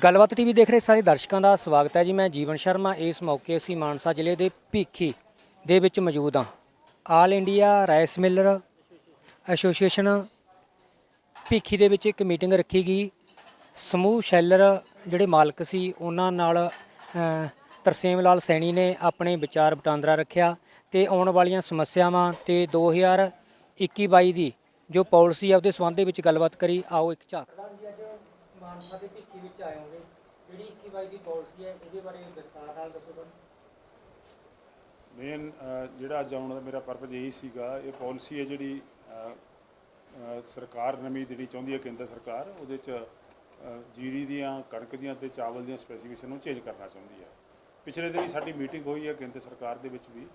ਗੱਲਬਾਤ ਟੀਵੀ ਦੇਖ ਰਹੇ ਸਾਰੇ ਦਰਸ਼ਕਾਂ ਦਾ ਸਵਾਗਤ ਹੈ ਜੀ। ਮੈਂ ਜੀਵਨ ਸ਼ਰਮਾ। ਇਸ ਮੌਕੇ ਅਸੀਂ ਮਾਨਸਾ ਜ਼ਿਲ੍ਹੇ ਦੇ ਭੀਖੀ ਦੇ ਵਿੱਚ ਮੌਜੂਦ ਹਾਂ। All India rice miller association Bhikhi ਦੇ ਵਿੱਚ ਇੱਕ ਮੀਟਿੰਗ ਰੱਖੀ ਗਈ। ਸਮੂਹ ਸ਼ੈਲਰ ਜਿਹੜੇ ਮਾਲਕ ਸੀ ਉਹਨਾਂ ਨਾਲ ਤਰਸੇਮ ਲਾਲ ਸੈਣੀ ਨੇ ਆਪਣੇ ਵਿਚਾਰ ਵਟਾਂਦਰਾ ਰੱਖਿਆ ਤੇ ਆਉਣ ਵਾਲੀਆਂ ਸਮੱਸਿਆਵਾਂ ਤੇ 2021-22 ਦੀ ਜੋ ਪਾਲਿਸੀ ਹੈ ਉਹਦੇ ਸੰਬੰਧ ਦੇ ਵਿੱਚ ਗੱਲਬਾਤ ਕਰੀ। ਆਓ ਇੱਕ ਝਾਕ। ਮਾਨਸਾ ਦੇ ਭੀਖੀ ਵਿੱਚ ਆਏ ਹੋਗੇ, ਜਿਹੜੀ 21-22 ਦੀ ਪਾਲਿਸੀ ਹੈ ਇਹਦੇ ਬਾਰੇ ਵਿਸਤਾਰ ਨਾਲ ਦੱਸੋ। ਮੇਨ ਜਿਹੜਾ ਅੱਜ ਆਉਣ ਦਾ ਮੇਰਾ ਪਰਪਸ ਇਹੀ ਸੀਗਾ, ਇਹ ਪਾਲਿਸੀ ਹੈ ਜਿਹੜੀ ਸਰਕਾਰ ਨਵੀਂ ਜਿਹੜੀ ਚਾਹੁੰਦੀ ਹੈ ਕੇਂਦਰ ਸਰਕਾਰ, ਉਹਦੇ 'ਚ ਜੀਰੀ ਦੀਆਂ, ਕਣਕ ਦੀਆਂ ਅਤੇ ਚਾਵਲ ਦੀਆਂ ਸਪੈਸੀਫਿਕੇਸ਼ਨ ਨੂੰ ਚੇਂਜ ਕਰਨਾ ਚਾਹੁੰਦੀ ਹੈ। ਪਿਛਲੇ ਦਿਨ ਸਾਡੀ ਮੀਟਿੰਗ ਹੋਈ ਹੈ ਕੇਂਦਰ ਸਰਕਾਰ ਦੇ ਵਿੱਚ ਵੀ,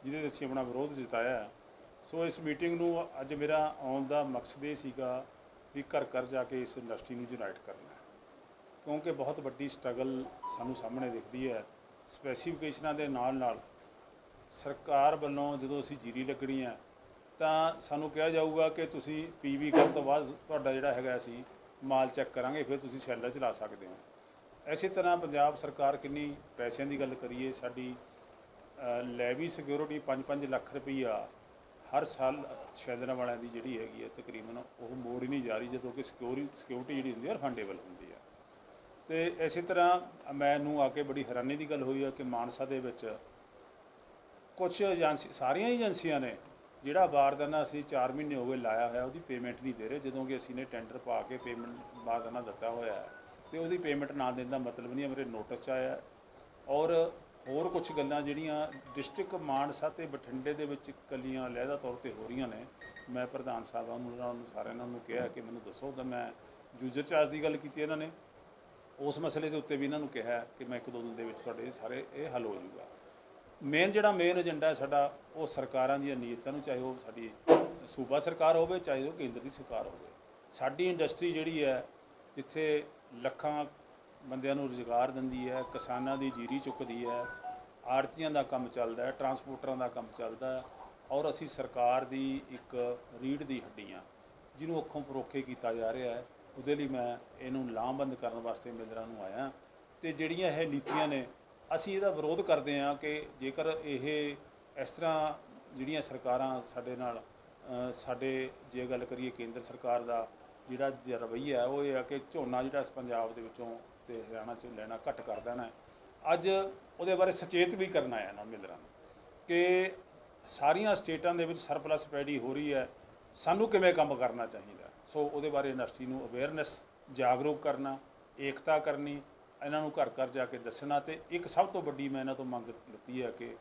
ਜਿਹਦੇ 'ਤੇ ਅਸੀਂ ਆਪਣਾ ਵਿਰੋਧ ਜਤਾਇਆ ਹੈ। ਸੋ ਇਸ ਮੀਟਿੰਗ ਨੂੰ ਅੱਜ ਮੇਰਾ ਆਉਣ ਦਾ ਮਕਸਦ ਇਹ ਸੀਗਾ ਵੀ ਘਰ ਘਰ ਜਾ ਕੇ ਇਸ ਇੰਡਸਟਰੀ ਨੂੰ ਯੂਨਾਈਟ ਕਰਨਾ, ਕਿਉਂਕਿ ਬਹੁਤ ਵੱਡੀ ਸਟਰਗਲ ਸਾਨੂੰ ਸਾਹਮਣੇ ਦਿਖਦੀ ਹੈ। ਸਪੈਸੀਫਿਕੇਸ਼ਨਾਂ ਦੇ ਨਾਲ ਨਾਲ ਸਰਕਾਰ ਵੱਲੋਂ ਜਦੋਂ ਅਸੀਂ ਜੀਰੀ ਲੱਗਣੀ ਹੈ ਤਾਂ ਸਾਨੂੰ ਕਿਹਾ ਜਾਊਗਾ ਕਿ ਤੁਸੀਂ PV ਕਰਨ ਤੋਂ ਬਾਅਦ ਤੁਹਾਡਾ ਜਿਹੜਾ ਹੈਗਾ ਅਸੀਂ ਮਾਲ ਚੈੱਕ ਕਰਾਂਗੇ, ਫਿਰ ਤੁਸੀਂ ਸ਼ੈਲਰ ਚਲਾ ਸਕਦੇ ਹੋ। ਇਸੇ ਤਰ੍ਹਾਂ ਪੰਜਾਬ ਸਰਕਾਰ ਕਿੰਨੀ ਪੈਸਿਆਂ ਦੀ ਗੱਲ ਕਰੀਏ, ਸਾਡੀ ਲੈਵੀ ਸਿਕਿਉਰਿਟੀ 5-5 ਲੱਖ ਰੁਪਈਆ ਹਰ ਸਾਲ ਸ਼ੈਲਰਾਂ ਵਾਲਿਆਂ ਦੀ ਜਿਹੜੀ ਹੈਗੀ ਹੈ ਤਕਰੀਬਨ ਉਹ ਮੋੜ ਹੀ ਨਹੀਂ ਜਾ ਰਹੀ, ਜਦੋਂ ਕਿ ਸਿਕਿਉਰਿਟੀ ਜਿਹੜੀ ਹੁੰਦੀ ਹੈ ਰਿਫੰਡੇਬਲ ਹੁੰਦੀ ਹੈ। ਅਤੇ ਇਸੇ ਤਰ੍ਹਾਂ ਮੈਨੂੰ ਆ ਕੇ ਬੜੀ ਹੈਰਾਨੀ ਦੀ ਗੱਲ ਹੋਈ ਹੈ ਕਿ ਮਾਨਸਾ ਦੇ ਵਿੱਚ ਕੁਛ ਸਾਰੀਆਂ ਏਜੰਸੀਆਂ ਨੇ ਜਿਹੜਾ ਬਾਰਦਾਨਾ ਅਸੀਂ 4 ਮਹੀਨੇ ਹੋ ਗਏ ਲਾਇਆ ਹੋਇਆ ਉਹਦੀ ਪੇਮੈਂਟ ਨਹੀਂ ਦੇ ਰਹੇ, ਜਦੋਂ ਕਿ ਅਸੀਂ ਨੇ ਟੈਂਡਰ ਪਾ ਕੇ ਪੇਮੈਂਟ ਬਾਰਦਾਨਾ ਦਿੱਤਾ ਹੋਇਆ ਹੈ ਅਤੇ ਉਹਦੀ ਪੇਮੈਂਟ ਨਾ ਦੇਣ ਦਾ ਮਤਲਬ ਨਹੀਂ ਮੇਰੇ ਨੋਟਿਸ 'ਚ ਆਇਆ। ਔਰ ਹੋਰ ਕੁਛ ਗੱਲਾਂ ਜਿਹੜੀਆਂ ਡਿਸਟ੍ਰਿਕਟ ਮਾਨਸਾ ਅਤੇ ਬਠਿੰਡੇ ਦੇ ਵਿੱਚ ਇਕੱਲੀਆਂ ਲਹਿਦਾ ਤੌਰ 'ਤੇ ਹੋ ਰਹੀਆਂ ਨੇ। ਮੈਂ ਪ੍ਰਧਾਨ ਸਾਹਿਬਾਂ ਨੂੰ ਸਾਰਿਆਂ ਨੂੰ ਕਿਹਾ ਕਿ ਮੈਨੂੰ ਦੱਸੋ, ਤਾਂ ਮੈਂ ਯੂਜ਼ਰ ਚਾਰਜ ਦੀ ਗੱਲ ਕੀਤੀ ਇਹਨਾਂ ਨੇ, ਉਸ ਮਸਲੇ ਦੇ ਉੱਤੇ ਵੀ ਇਹਨਾਂ ਨੂੰ ਕਿਹਾ ਕਿ ਮੈਂ 1-2 ਦਿਨ ਦੇ ਵਿੱਚ ਤੁਹਾਡੇ ਸਾਰੇ ਇਹ ਹੱਲ ਹੋ ਜਾਊਗਾ। ਮੇਨ ਏਜੰਡਾ ਸਾਡਾ ਉਹ ਸਰਕਾਰਾਂ ਦੀਆਂ ਨੀਅਤਾਂ ਨੂੰ, ਚਾਹੇ ਉਹ ਸਾਡੀ ਸੂਬਾ ਸਰਕਾਰ ਹੋਵੇ ਚਾਹੇ ਉਹ ਕੇਂਦਰ ਦੀ ਸਰਕਾਰ ਹੋਵੇ। ਸਾਡੀ ਇੰਡਸਟਰੀ ਜਿਹੜੀ ਹੈ ਜਿੱਥੇ ਲੱਖਾਂ ਬੰਦਿਆਂ ਨੂੰ ਰੁਜ਼ਗਾਰ ਦਿੰਦੀ ਹੈ, ਕਿਸਾਨਾਂ ਦੀ ਜੀਰੀ ਚੁੱਕਦੀ ਹੈ, ਆੜ੍ਹਤੀਆਂ ਦਾ ਕੰਮ ਚੱਲਦਾ ਹੈ, ਟਰਾਂਸਪੋਰਟਰਾਂ ਦਾ ਕੰਮ ਚੱਲਦਾ ਹੈ, ਔਰ ਅਸੀਂ ਸਰਕਾਰ ਦੀ ਇੱਕ ਰੀੜ੍ਹ ਦੀ ਹੱਡੀ ਹਾਂ ਜਿਹਨੂੰ ਅੱਖੋਂ ਪਰੋਖੇ ਕੀਤਾ ਜਾ ਰਿਹਾ ਹੈ। ਉਹਦੇ ਲਈ ਮੈਂ ਇਹਨੂੰ ਲਾਮਬੰਦ ਕਰਨ ਵਾਸਤੇ ਮਿਲਰਾਂ ਨੂੰ ਆਇਆ। ਅਤੇ ਜਿਹੜੀਆਂ ਇਹ ਨੀਤੀਆਂ ਨੇ ਅਸੀਂ ਇਹਦਾ ਵਿਰੋਧ ਕਰਦੇ ਹਾਂ ਕਿ ਜੇਕਰ ਇਹ ਇਸ ਤਰ੍ਹਾਂ ਜਿਹੜੀਆਂ ਸਰਕਾਰਾਂ ਸਾਡੇ ਨਾਲ ਜੇ ਗੱਲ ਕਰੀਏ ਕੇਂਦਰ ਸਰਕਾਰ ਦਾ ਜਿਹੜਾ ਰਵੱਈਆ ਉਹ ਇਹ ਹੈ ਕਿ ਝੋਨਾ ਜਿਹੜਾ ਪੰਜਾਬ ਦੇ ਵਿੱਚੋਂ ਅਤੇ ਹਰਿਆਣਾ 'ਚ ਲੈਣਾ ਘੱਟ ਕਰ ਦੇਣਾ। ਅੱਜ ਉਹਦੇ ਬਾਰੇ ਸੁਚੇਤ ਵੀ ਕਰਨਾ ਹੈ ਨਾ ਮਿਲਰਾਂ ਨੂੰ ਕਿ ਸਾਰੀਆਂ ਸਟੇਟਾਂ ਦੇ ਵਿੱਚ ਸਰਪਲਸ ਪੈਡੀ ਹੋ ਰਹੀ ਹੈ, ਸਾਨੂੰ ਕਿਵੇਂ ਕੰਮ ਕਰਨਾ ਚਾਹੀਦਾ। ਸੋ ਉਹਦੇ ਬਾਰੇ ਇੰਡਸਟਰੀ ਨੂੰ ਅਵੇਅਰਨੈਸ, ਜਾਗਰੂਕ ਕਰਨਾ, ਏਕਤਾ ਕਰਨੀ, ਇਹਨਾਂ ਨੂੰ ਘਰ ਘਰ ਜਾ ਕੇ ਦੱਸਣਾ। ਅਤੇ ਇੱਕ ਸਭ ਤੋਂ ਵੱਡੀ ਮੈਂ ਇਹਨਾਂ ਤੋਂ ਮੰਗ ਲਿੱਤੀ ਹੈ ਕਿ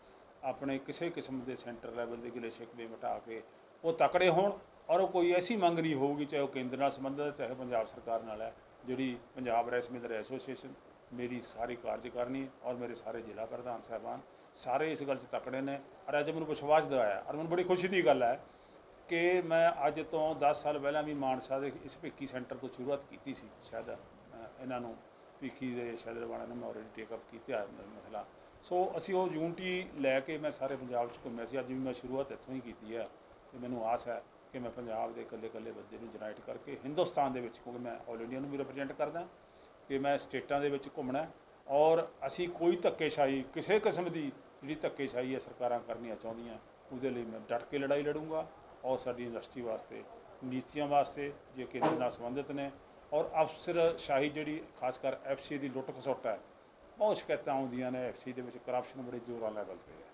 ਆਪਣੇ ਕਿਸੇ ਕਿਸਮ ਦੇ ਸੈਂਟਰ ਲੈਵਲ ਦੇ ਗਿਲੇ ਸ਼ਿਕਵੇ ਮਿਟਾ ਕੇ ਉਹ ਤਕੜੇ ਹੋਣ, ਔਰ ਉਹ ਕੋਈ ਐਸੀ ਮੰਗ ਨਹੀਂ ਹੋਊਗੀ ਚਾਹੇ ਉਹ ਕੇਂਦਰ ਨਾਲ ਸੰਬੰਧਿਤ ਹੈ ਚਾਹੇ ਪੰਜਾਬ ਸਰਕਾਰ ਨਾਲ ਹੈ। ਜਿਹੜੀ ਪੰਜਾਬ ਰਾਈਸ ਮਿਲਰ ਐਸੋਸੀਏਸ਼ਨ ਮੇਰੀ ਸਾਰੀ ਕਾਰਜਕਾਰਨੀ ਔਰ ਮੇਰੇ ਸਾਰੇ ਜ਼ਿਲ੍ਹਾ ਪ੍ਰਧਾਨ ਸਾਹਿਬਾਨ ਸਾਰੇ ਇਸ ਗੱਲ 'ਚ ਤਕੜੇ ਨੇ। ਔਰ ਅੱਜ ਮੈਨੂੰ ਵਿਸ਼ਵਾਸ ਦਿਵਾਇਆ, ਔਰ ਮੈਨੂੰ ਬੜੀ ਖੁਸ਼ੀ ਦੀ ਗੱਲ ਹੈ ਕਿ ਮੈਂ ਅੱਜ ਤੋਂ 10 ਸਾਲ ਪਹਿਲਾਂ ਵੀ ਮਾਨਸਾ ਦੇ ਇਸ ਭਿੱਖੀ ਸੈਂਟਰ ਤੋਂ ਸ਼ੁਰੂਆਤ ਕੀਤੀ ਸੀ। ਸ਼ਾਇਦ ਇਹਨਾਂ ਨੂੰ ਭਿੱਖੀ ਦੇ ਸ਼ੈਲਰ ਵਾਲਿਆਂ ਨੂੰ ਮੈਂ ਆਲਰੇਡੀ ਟੇਕਅਪ ਕੀਤਾ ਮਸਲਾ। ਸੋ ਅਸੀਂ ਉਹ ਯੂਨਿਟੀ ਲੈ ਕੇ ਮੈਂ ਸਾਰੇ ਪੰਜਾਬ 'ਚ ਘੁੰਮਿਆ ਸੀ। ਅੱਜ ਵੀ ਮੈਂ ਸ਼ੁਰੂਆਤ ਇੱਥੋਂ ਹੀ ਕੀਤੀ ਹੈ ਅਤੇ ਮੈਨੂੰ ਆਸ ਹੈ ਕਿ ਮੈਂ ਪੰਜਾਬ ਦੇ ਇਕੱਲੇ ਬੰਦੇ ਨੂੰ ਯੂਨਾਈਟ ਕਰਕੇ ਹਿੰਦੁਸਤਾਨ ਦੇ ਵਿੱਚ, ਕਿਉਂਕਿ ਮੈਂ ਆਲ ਇੰਡੀਆ ਨੂੰ ਵੀ ਰਿਪਰੈਜ਼ੈਂਟ ਕਰਦਾ, ਕਿ ਮੈਂ ਸਟੇਟਾਂ ਦੇ ਵਿੱਚ ਘੁੰਮਣਾ ਔਰ ਅਸੀਂ ਕੋਈ ਧੱਕੇਸ਼ਾਹੀ ਕਿਸੇ ਕਿਸਮ ਦੀ ਜਿਹੜੀ ਧੱਕੇਸ਼ਾਹੀ ਹੈ ਸਰਕਾਰਾਂ ਕਰਨੀਆਂ ਚਾਹੁੰਦੀਆਂ ਉਹਦੇ ਲਈ ਮੈਂ ਡਟ ਕੇ ਲੜਾਈ ਲੜੂੰਗਾ। ਔਰ ਸਾਡੀ ਇੰਡਸਟਰੀ ਵਾਸਤੇ, ਨੀਤੀਆਂ ਵਾਸਤੇ ਜੇ ਕੇਂਦਰ ਨਾਲ ਸੰਬੰਧਿਤ ਨੇ, ਔਰ ਅਫਸਰਸ਼ਾਹੀ ਜਿਹੜੀ ਖਾਸ ਕਰ FC ਦੀ ਲੁੱਟ ਖਸੁੱਟ ਹੈ, ਬਹੁਤ ਸ਼ਿਕਾਇਤਾਂ ਆਉਂਦੀਆਂ ਨੇ। FC ਦੇ ਵਿੱਚ ਕਰਪਸ਼ਨ ਬੜੇ ਜ਼ੋਰਾਂ ਲੈਵਲ 'ਤੇ ਹੈ।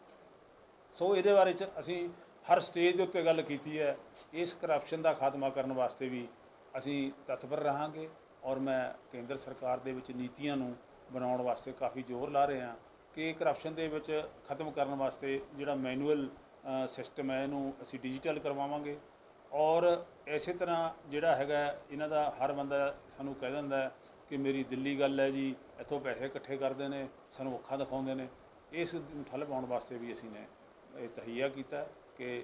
ਸੋ ਇਹਦੇ ਬਾਰੇ 'ਚ ਅਸੀਂ ਹਰ ਸਟੇਜ ਦੇ ਉੱਤੇ ਗੱਲ ਕੀਤੀ ਹੈ। ਇਸ ਕਰਪਸ਼ਨ ਦਾ ਖਾਤਮਾ ਕਰਨ ਵਾਸਤੇ ਵੀ ਅਸੀਂ ਤਤਪਰ ਰਹਾਂਗੇ ਔਰ ਮੈਂ ਕੇਂਦਰ ਸਰਕਾਰ ਦੇ ਵਿੱਚ ਨੀਤੀਆਂ ਨੂੰ ਬਣਾਉਣ ਵਾਸਤੇ ਕਾਫੀ ਜ਼ੋਰ ਲਾ ਰਹੇ ਹਾਂ ਕਿ ਕਰਪਸ਼ਨ ਦੇ ਵਿੱਚ ਖਤਮ ਕਰਨ ਵਾਸਤੇ ਜਿਹੜਾ ਮੈਨੂਅਲ ਸਿਸਟਮ ਹੈ ਇਹਨੂੰ ਅਸੀਂ ਡਿਜੀਟਲ ਕਰਵਾਵਾਂਗੇ। ਔਰ ਇਸੇ ਤਰ੍ਹਾਂ ਜਿਹੜਾ ਹੈਗਾ ਇਹਨਾਂ ਦਾ ਹਰ ਬੰਦਾ ਸਾਨੂੰ ਕਹਿ ਦਿੰਦਾ ਕਿ ਮੇਰੀ ਦਿੱਲੀ ਗੱਲ ਹੈ ਜੀ, ਇੱਥੋਂ ਪੈਸੇ ਇਕੱਠੇ ਕਰਦੇ ਨੇ, ਸਾਨੂੰ ਅੱਖਾਂ ਦਿਖਾਉਂਦੇ ਨੇ। ਇਸ ਨੂੰ ਠੱਲ੍ਹ ਪਾਉਣ ਵਾਸਤੇ ਵੀ ਅਸੀਂ ਨੇ ਇਹ ਤਹਈਆ ਕੀਤਾ ਕਿ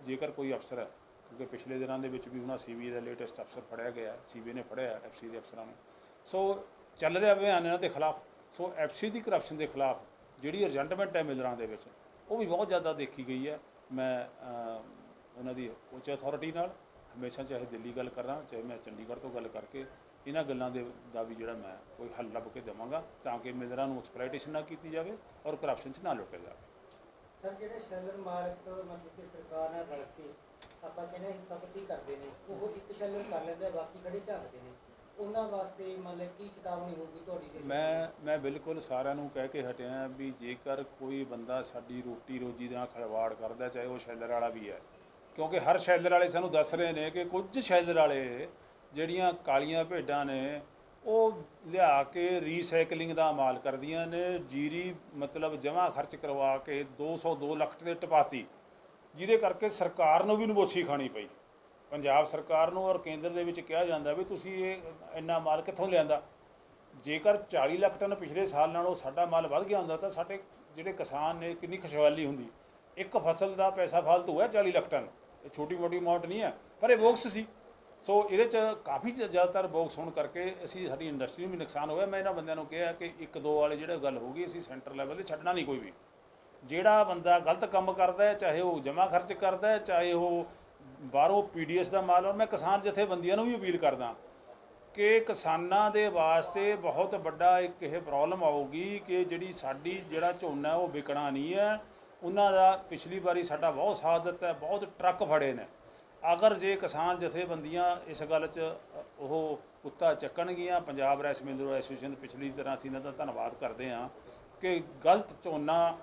ਜੇਕਰ ਕੋਈ ਅਫਸਰ ਹੈ, ਕਿਉਂਕਿ ਪਿਛਲੇ ਦਿਨਾਂ ਦੇ ਵਿੱਚ ਵੀ ਉਹਨਾਂ CBA ਦਾ ਲੇਟੈਸਟ ਅਫਸਰ ਫੜਿਆ ਗਿਆ, CBA ਨੇ ਫੜਿਆ FC ਦੇ ਅਫਸਰਾਂ ਨੂੰ। ਸੋ ਚੱਲ ਰਿਹਾ ਅਭਿਆਨ ਇਹਨਾਂ ਦੇ ਖਿਲਾਫ। ਸੋ FC ਦੀ ਕਰਪਸ਼ਨ ਦੇ ਖਿਲਾਫ ਜਿਹੜੀ ਅਰਜੈਂਟਮੈਂਟ ਹੈ ਮਿਲਰਾਂ ਦੇ ਵਿੱਚ ਉਹ ਵੀ ਬਹੁਤ ਜ਼ਿਆਦਾ ਦੇਖੀ ਗਈ ਹੈ। ਮੈਂ ਉਹਨਾਂ ਦੀ ਉੱਚ ਅਥਾਰਟੀ ਨਾਲ ਹਮੇਸ਼ਾ, ਚਾਹੇ ਦਿੱਲੀ ਗੱਲ ਕਰਾਂ ਚਾਹੇ ਮੈਂ ਚੰਡੀਗੜ੍ਹ ਤੋਂ ਗੱਲ ਕਰਕੇ, ਇਹਨਾਂ ਗੱਲਾਂ ਦਾ ਵੀ ਜਿਹੜਾ ਮੈਂ ਕੋਈ ਹੱਲ ਲੱਭ ਕੇ ਦੇਵਾਂਗਾ ਤਾਂ ਕਿ ਮਿਲਰਾਂ ਨੂੰ ਐਕਸਪਲੋਇਟੇਸ਼ਨ ਨਾ ਕੀਤੀ ਜਾਵੇ ਔਰ ਕਰਪਸ਼ਨ 'ਚ ਨਾ ਲੁੱਟਿਆ ਜਾਵੇ। ਸਰ ਜਿਹੜੇ ਸ਼ੈਲਰ ਮਾਲਕ ਮਤਲਬ ਕਿ ਸਰਕਾਰ ਨਾਲ ਰਲ ਕੇ ਆਪਾਂ ਕਹਿੰਦੇ ਸਖਤੀ ਕਰਦੇ ਨੇ, ਉਹ ਇੱਕ ਸ਼ੈਲਰ ਕਰ ਲੈਂਦੇ, ਬਾਕੀ ਖੜੇ ਝਾਕਦੇ ਨੇ, ਉਹਨਾਂ ਵਾਸਤੇ ਮਤਲਬ ਕੀ ਚੇਤਾਵਨੀ ਹੋਊਗੀ ਤੁਹਾਡੀ? ਮੈਂ ਬਿਲਕੁਲ ਸਾਰਿਆਂ ਨੂੰ ਕਹਿ ਕੇ ਹਟਿਆ ਵੀ ਜੇਕਰ ਕੋਈ ਬੰਦਾ ਸਾਡੀ ਰੋਟੀ ਰੋਜੀ ਦਾ ਖਿਲਵਾੜ ਕਰਦਾ, ਚਾਹੇ ਉਹ ਸ਼ੈਲਰ ਵਾਲਾ ਵੀ ਹੈ, ਕਿਉਂਕਿ ਹਰ ਸ਼ੈਲਰ ਵਾਲੇ ਸਾਨੂੰ ਦੱਸ ਰਹੇ ਨੇ ਕਿ ਕੁਝ ਸ਼ੈਲਰ ਵਾਲੇ ਜਿਹੜੀਆਂ ਕਾਲੀਆਂ ਭੇਡਾਂ ਨੇ ਉਹ ਲਿਆ ਕੇ ਰੀਸਾਈਕਲਿੰਗ ਦਾ ਅਮਾਲ ਕਰਦੀਆਂ ਨੇ, ਜੀਰੀ ਮਤਲਬ ਜਮ੍ਹਾਂ ਖਰਚ ਕਰਵਾ ਕੇ 202 ਲੱਖ ਤੇ ਟਪਾਤੀ, ਜਿਹਦੇ ਕਰਕੇ ਸਰਕਾਰ ਨੂੰ ਵੀ ਨਬੋਸੀ ਖਾਣੀ ਪਈ, ਪੰਜਾਬ ਸਰਕਾਰ ਨੂੰ। ਔਰ ਕੇਂਦਰ ਦੇ ਵਿੱਚ ਕਿਹਾ ਜਾਂਦਾ ਵੀ ਤੁਸੀਂ ਇਹ ਇੰਨਾ ਮਾਲ ਕਿੱਥੋਂ ਲਿਆਂਦਾ? ਜੇਕਰ 40 ਲੱਖ ਟਨ ਪਿਛਲੇ ਸਾਲ ਨਾਲੋਂ ਸਾਡਾ ਮਾਲ ਵੱਧ ਗਿਆ ਹੁੰਦਾ ਤਾਂ ਸਾਡੇ ਜਿਹੜੇ ਕਿਸਾਨ ਨੇ ਕਿੰਨੀ ਖੁਸ਼ਹਾਲੀ ਹੁੰਦੀ। ਇੱਕ ਫਸਲ ਦਾ ਪੈਸਾ ਫਾਲਤੂ ਹੈ 40 ਲੱਖ ਟਨ, ਇਹ ਛੋਟੀ ਮੋਟੀ ਅਮਾਊਂਟ ਨਹੀਂ ਹੈ, ਪਰ ਇਹ ਬੋਕਸ ਸੀ। ਸੋ ਇਹਦੇ 'ਚ ਕਾਫੀ ਜ਼ਿਆਦਾਤਰ ਬੋਕਸ ਹੋਣ ਕਰਕੇ ਸਾਡੀ ਇੰਡਸਟਰੀ ਨੂੰ ਵੀ ਨੁਕਸਾਨ ਹੋਇਆ। ਮੈਂ ਇਹਨਾਂ ਬੰਦਿਆਂ ਨੂੰ ਕਿਹਾ ਕਿ 1-2 ਵਾਲੇ ਜਿਹੜੇ ਗੱਲ ਹੋ ਗਈ, ਅਸੀਂ ਸੈਂਟਰ ਲੈਵਲ 'ਤੇ ਛੱਡਣਾ ਨਹੀਂ ਕੋਈ ਵੀ। ਜਿਹੜਾ ਬੰਦਾ ਗਲਤ ਕੰਮ ਕਰਦਾ ਹੈ, ਚਾਹੇ ਉਹ ਜਮ੍ਹਾਂ ਖਰਚ ਕਰਦਾ ਹੈ, ਚਾਹੇ ਉਹ ਬਾਹਰੋਂ PDS ਦਾ ਮਾਲ। ਔਰ ਮੈਂ ਕਿਸਾਨ ਜਥੇਬੰਦੀਆਂ ਨੂੰ ਵੀ ਅਪੀਲ ਕਰਦਾ ਕਿ ਕਿਸਾਨਾਂ ਦੇ ਵਾਸਤੇ ਬਹੁਤ ਵੱਡਾ ਇੱਕ ਇਹ ਪ੍ਰੋਬਲਮ ਆਊਗੀ ਕਿ ਸਾਡੀ ਜਿਹੜਾ ਝੋਨਾ ਉਹ ਵਿਕਣਾ ਨਹੀਂ ਹੈ। ਉਹਨਾਂ ਦਾ ਪਿਛਲੀ ਵਾਰੀ ਸਾਡਾ ਬਹੁਤ ਸਾਥ ਦਿੱਤਾ, ਬਹੁਤ ਟਰੱਕ ਫੜੇ ਨੇ। ਅਗਰ ਜੇ ਕਿਸਾਨ ਜਥੇਬੰਦੀਆਂ ਇਸ ਗੱਲ 'ਚ ਉਹ ਕੁੱਤਾ ਚੱਕਣਗੀਆਂ, ਪੰਜਾਬ ਰਾਈਸ ਮਿਲਰ ਐਸੋਸੀਏਸ਼ਨ ਪਿਛਲੀ ਤਰ੍ਹਾਂ ਅਸੀਂ ਇਹਨਾਂ ਦਾ ਧੰਨਵਾਦ ਕਰਦੇ ਹਾਂ ਕਿ ਗਲਤ ਝੋਨਾ,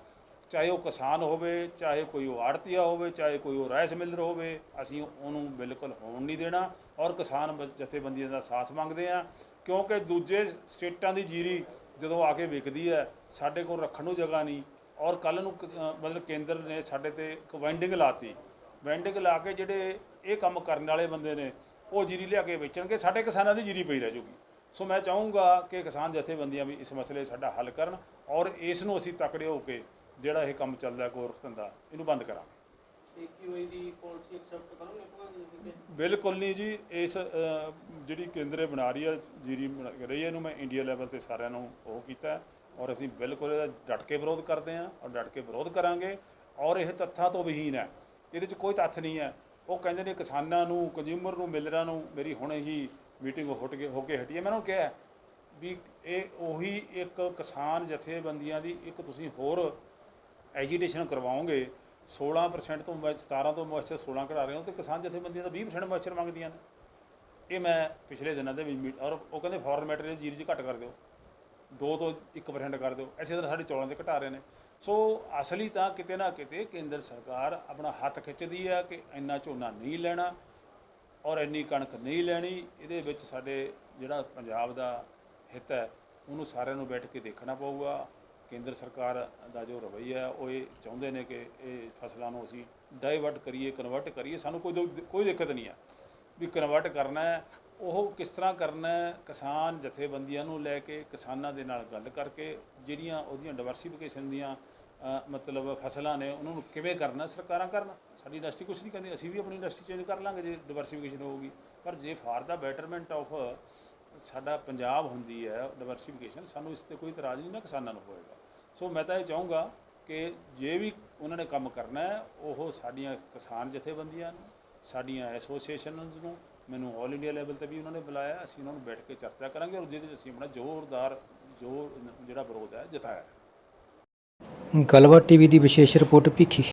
ਚਾਹੇ ਉਹ ਕਿਸਾਨ ਹੋਵੇ, ਚਾਹੇ ਕੋਈ ਉਹ ਆੜ੍ਹਤੀਆ ਹੋਵੇ, ਚਾਹੇ ਕੋਈ ਉਹ ਰਾਈਸ ਮਿਲਰ ਹੋਵੇ, ਅਸੀਂ ਉਹਨੂੰ ਬਿਲਕੁਲ ਹੋਣ ਨਹੀਂ ਦੇਣਾ। ਔਰ ਕਿਸਾਨ ਜਥੇਬੰਦੀਆਂ ਦਾ ਸਾਥ ਮੰਗਦੇ ਹਾਂ, ਕਿਉਂਕਿ ਦੂਜੇ ਸਟੇਟਾਂ ਦੀ ਜੀਰੀ ਜਦੋਂ ਆ ਕੇ ਵਿਕਦੀ ਹੈ, ਸਾਡੇ ਕੋਲ ਰੱਖਣ ਨੂੰ ਜਗ੍ਹਾ ਨਹੀਂ। ਔਰ ਕੱਲ੍ਹ ਨੂੰ ਮਤਲਬ ਕੇਂਦਰ ਨੇ ਸਾਡੇ 'ਤੇ ਇੱਕ ਵੈਂਡਿੰਗ ਲਾਤੀ, ਵੈਂਡਿੰਗ ਲਾ ਕੇ ਜਿਹੜੇ ਇਹ ਕੰਮ ਕਰਨ ਵਾਲੇ ਬੰਦੇ ਨੇ ਉਹ ਜੀਰੀ ਲਿਆ ਕੇ ਵੇਚਣਗੇ, ਸਾਡੇ ਕਿਸਾਨਾਂ ਦੀ ਜੀਰੀ ਪਈ ਰਹਿ ਜਾਊਗੀ। ਸੋ ਮੈਂ ਚਾਹੂੰਗਾ ਕਿ ਕਿਸਾਨ ਜਥੇਬੰਦੀਆਂ ਵੀ ਇਸ ਮਸਲੇ ਸਾਡਾ ਹੱਲ ਕਰਨ ਔਰ ਇਸ ਨੂੰ ਅਸੀਂ ਤਕੜੇ ਹੋ ਕੇ ਜਿਹੜਾ ਇਹ ਕੰਮ ਚੱਲਦਾ ਗੋਰਖ ਧੰਦਾ ਇਹਨੂੰ ਬੰਦ ਕਰਾਂਗੇ। ਦੀ ਪਾਲਿਸੀ ਐਕਸੈਪਟ ਕਰੋਗੇ? ਬਿਲਕੁਲ ਨਹੀਂ ਜੀ। ਇਸ ਜਿਹੜੀ ਕੇਂਦਰੇ ਬਣਾ ਰਹੀ ਹੈ ਜੀਰੀ ਬਣਾ ਰਹੀ ਹੈ, ਇਹਨੂੰ ਮੈਂ ਇੰਡੀਆ ਲੈਵਲ 'ਤੇ ਸਾਰਿਆਂ ਨੂੰ ਉਹ ਕੀਤਾ ਔਰ ਅਸੀਂ ਬਿਲਕੁਲ ਇਹਦਾ ਡਟ ਕੇ ਵਿਰੋਧ ਕਰਦੇ ਹਾਂ ਔਰ ਡਟ ਕੇ ਵਿਰੋਧ ਕਰਾਂਗੇ। ਔਰ ਇਹ ਤੱਥਾਂ ਤੋਂ ਵਿਹੀਨ ਹੈ, ਇਹਦੇ 'ਚ ਕੋਈ ਤੱਥ ਨਹੀਂ ਹੈ। ਉਹ ਕਹਿੰਦੇ ਨੇ ਕਿਸਾਨਾਂ ਨੂੰ, ਕੰਜ਼ਿਊਮਰ ਨੂੰ, ਮਿਲਰਾਂ ਨੂੰ। ਮੇਰੀ ਹੁਣੇ ਹੀ ਮੀਟਿੰਗ ਹੋ ਕੇ ਹਟੀ ਹੈ, ਮੈਂ ਉਹਨਾਂ ਨੂੰ ਕਿਹਾ ਵੀ ਇਹ ਉਹੀ ਇੱਕ ਕਿਸਾਨ ਜਥੇਬੰਦੀਆਂ ਦੀ ਇੱਕ ਤੁਸੀਂ ਹੋਰ ਐਜੀਟੇਸ਼ਨ ਕਰਵਾਓਗੇ। 16% ਤੋਂ 17 ਤੋਂ ਮੋਇਸਚਰ 16 ਕਢਾ ਰਹੇ ਹੋ, ਅਤੇ ਕਿਸਾਨ ਜਥੇਬੰਦੀਆਂ ਦਾ 20% ਮੋਇਸਚਰ ਮੰਗਦੀਆਂ ਨੇ। ਇਹ ਮੈਂ ਪਿਛਲੇ ਦਿਨਾਂ ਦੇ ਵਿੱਚ ਔਰ ਉਹ ਕਹਿੰਦੇ ਫੋਰਨ ਮੈਟੀਰੀਅਲ ਜੀਰੀ 'ਚ ਘੱਟ ਕਰ ਦਿਓ, 2 ਤੋਂ 1% ਕਰ ਦਿਓ। ਇਸੇ ਤਰ੍ਹਾਂ ਸਾਡੇ ਚੌਲਾਂ 'ਤੇ ਘਟਾ ਰਹੇ ਨੇ। ਸੋ ਅਸਲੀ ਤਾਂ ਕਿਤੇ ਨਾ ਕਿਤੇ ਕੇਂਦਰ ਸਰਕਾਰ ਆਪਣਾ ਹੱਥ ਖਿੱਚਦੀ ਹੈ ਕਿ ਇੰਨਾ ਝੋਨਾ ਨਹੀਂ ਲੈਣਾ ਔਰ ਇੰਨੀ ਕਣਕ ਨਹੀਂ ਲੈਣੀ। ਇਹਦੇ ਵਿੱਚ ਸਾਡੇ ਜਿਹੜਾ ਪੰਜਾਬ ਦਾ ਹਿੱਤ ਹੈ ਉਹਨੂੰ ਸਾਰਿਆਂ ਨੂੰ ਬੈਠ ਕੇ ਦੇਖਣਾ ਪਊਗਾ। ਕੇਂਦਰ ਸਰਕਾਰ ਦਾ ਜੋ ਰਵੱਈਆ ਉਹ ਇਹ ਚਾਹੁੰਦੇ ਨੇ ਕਿ ਇਹ ਫਸਲਾਂ ਨੂੰ ਅਸੀਂ ਡਾਈਵਰਟ ਕਰੀਏ, ਕਨਵਰਟ ਕਰੀਏ। ਸਾਨੂੰ ਕੋਈ ਦਿੱਕਤ ਨਹੀਂ ਹੈ ਵੀ ਕਨਵਰਟ ਕਰਨਾ ਹੈ। ਉਹ ਕਿਸ ਤਰ੍ਹਾਂ ਕਰਨਾ ਹੈ? ਕਿਸਾਨ ਜਥੇਬੰਦੀਆਂ ਨੂੰ ਲੈ ਕੇ, ਕਿਸਾਨਾਂ ਦੇ ਨਾਲ ਗੱਲ ਕਰਕੇ, ਜਿਹੜੀਆਂ ਉਹਦੀਆਂ ਡਿਵਰਸੀਫਿਕੇਸ਼ਨ ਦੀਆਂ ਮਤਲਬ ਫਸਲਾਂ ਨੇ ਉਹਨਾਂ ਨੂੰ ਕਿਵੇਂ ਕਰਨਾ, ਸਰਕਾਰਾਂ ਕਰਨ। ਸਾਡੀ ਇੰਡਸਟਰੀ ਕੁਛ ਨਹੀਂ ਕਹਿੰਦੀ, ਅਸੀਂ ਵੀ ਆਪਣੀ ਇੰਡਸਟਰੀ ਚੇਂਜ ਕਰ ਲਾਂਗੇ ਜੇ ਡਿਵਰਸੀਫਿਕੇਸ਼ਨ ਹੋਊਗੀ। ਪਰ ਜੇ ਫਾਰ ਦਾ ਬੈਟਰਮੈਂਟ ਆਫ ਸਾਡਾ ਪੰਜਾਬ ਹੁੰਦੀ ਹੈ ਡਿਵਰਸੀਫਿਕੇਸ਼ਨ, ਸਾਨੂੰ ਇਸ 'ਤੇ ਕੋਈ ਇਤਰਾਜ਼ ਨਹੀਂ ਨਾ ਕਿਸਾਨਾਂ ਨੂੰ ਹੋਏਗਾ। ਸੋ ਮੈਂ ਤਾਂ ਇਹ ਚਾਹੂੰਗਾ ਕਿ ਜੇ ਵੀ ਉਹਨਾਂ ਨੇ ਕੰਮ ਕਰਨਾ ਹੈ ਉਹ ਸਾਡੀਆਂ ਕਿਸਾਨ ਜਥੇਬੰਦੀਆਂ ਨੂੰ, ਸਾਡੀਆਂ ਐਸੋਸੀਏਸ਼ਨਸ ਨੂੰ, ਮੈਨੂੰ ਆਲ ਇੰਡੀਆ ਲੈਵਲ 'ਤੇ ਵੀ ਉਹਨਾਂ ਨੇ ਬੁਲਾਇਆ, ਅਸੀਂ ਉਹਨਾਂ ਨੂੰ ਬੈਠ ਕੇ ਚਰਚਾ ਕਰਾਂਗੇ ਔਰ ਜਿਹਦੇ 'ਚ ਅਸੀਂ ਆਪਣਾ ਜ਼ੋਰਦਾਰ ਜਿਹੜਾ ਵਿਰੋਧ ਹੈ ਜਤਾਇਆ। ਗੱਲਬਾਤ TV ਦੀ ਵਿਸ਼ੇਸ਼ ਰਿਪੋਰਟ ਭੀਖੀ।